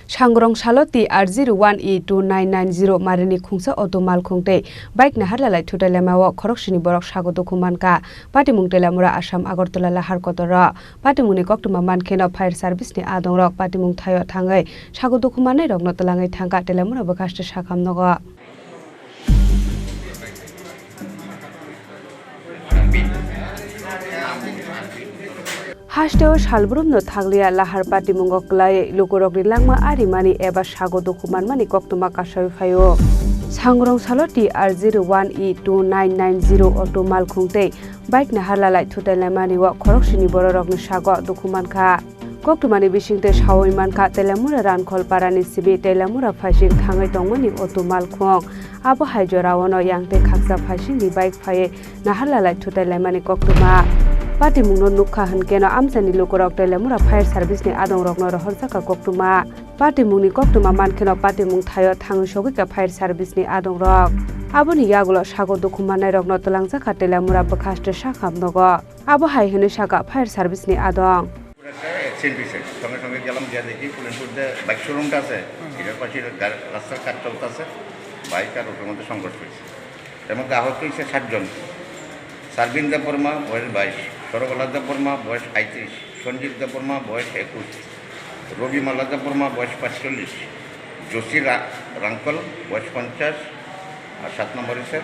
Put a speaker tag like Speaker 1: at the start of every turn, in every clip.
Speaker 1: SangrongsaloTR01E-2990 marini khungsa auto Malkhung tei bike NaharlalaiThutailaiSago KhoroksniBohrok sago DukhunMankha patimung telamura Assam Agartala lahar kotora patimungni koktuma mankheno fire service ni adongrok patimung thayo thangai sago DukhunManai rokno talangai thangka telamura bokasta sakamnogo Hasteo salbrumno thaglia lahar patimungo klai lukurokni langma arimani eba sago DukhunManmani koktuma kasai phayo SangrongsaloTR01E-2990 auto Malkhung tei bike NaharlalaiThutailaiSago wa KhoroksniBohrok sago DukhunMankha koktumani bisingte sawoi mankha telamura rankhol parani sibi telamura phasing thangai tongmani auto Malkhung abo haijorawono yangte khaksa phasingni bike phaye NaharlalaiThutailaiSago koktuma patimungno nukha hankeno amsani lukurok telamura fire service ni adongrokno rohorsaka koktuma patimungni koktuma mankheno patimung thayo thangusogika fire service ni adongrok aboni yagulo sago DukhunManai rokno talangjaka telamura bokhaste sakhamnogo abo haihene saka fire service ni adong
Speaker 2: সঙ্গে সঙ্গে গেলাম যা দেখি পুলিশপুরতে bike শোরুমটা আছে এটার পাশে রাস্তার কাজ চলতেছে বাইক আর ওটার মধ্যে সংঘর্ষ হয়েছে এর মধ্যে আহত হয়েছে 60 জন সার্বিন দেববর্মা বয়স 22 সরবলা দেববর্মা বয়স 35 সঞ্জিত দেববর্মা বয়স 21 রবি মালা দেববর্মা বয়স 45 যোশী রাঙ্কল বয়স 50 আর 7 নম্বর হচ্ছে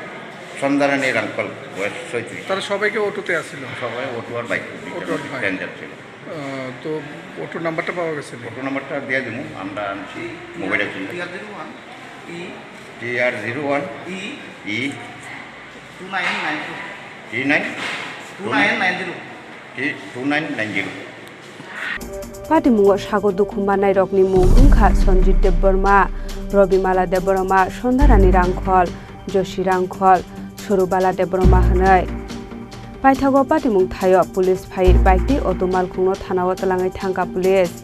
Speaker 2: সন্ধ্যারানী রাঙ্কল বয়স 36
Speaker 3: তারা সবাইকে অটোতে আসছিল
Speaker 2: সবাই অটো আর বাইক প্যাসেঞ্জার ছিল
Speaker 3: তো অটো নাম্বারটা পাওয়া গেছে
Speaker 2: অটো নাম্বারটা দিয়ে দেবো আমরা আনছি মোবাইলে চলে TR01E-2990
Speaker 1: Patimungo sago DukhunManai rokni Malkhung Sanjit Deborma Robi Mala Deborma Sondarani Rangkhol Joshi Rangkhol Surubala Deborma hanai Paithago patimung thayo police phai bike ti auto Malkhungno thanao talangai thangka police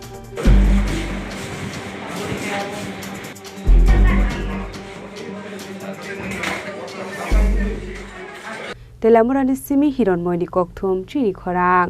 Speaker 1: Telamurani simi hironmoini kokthum Chini Khorang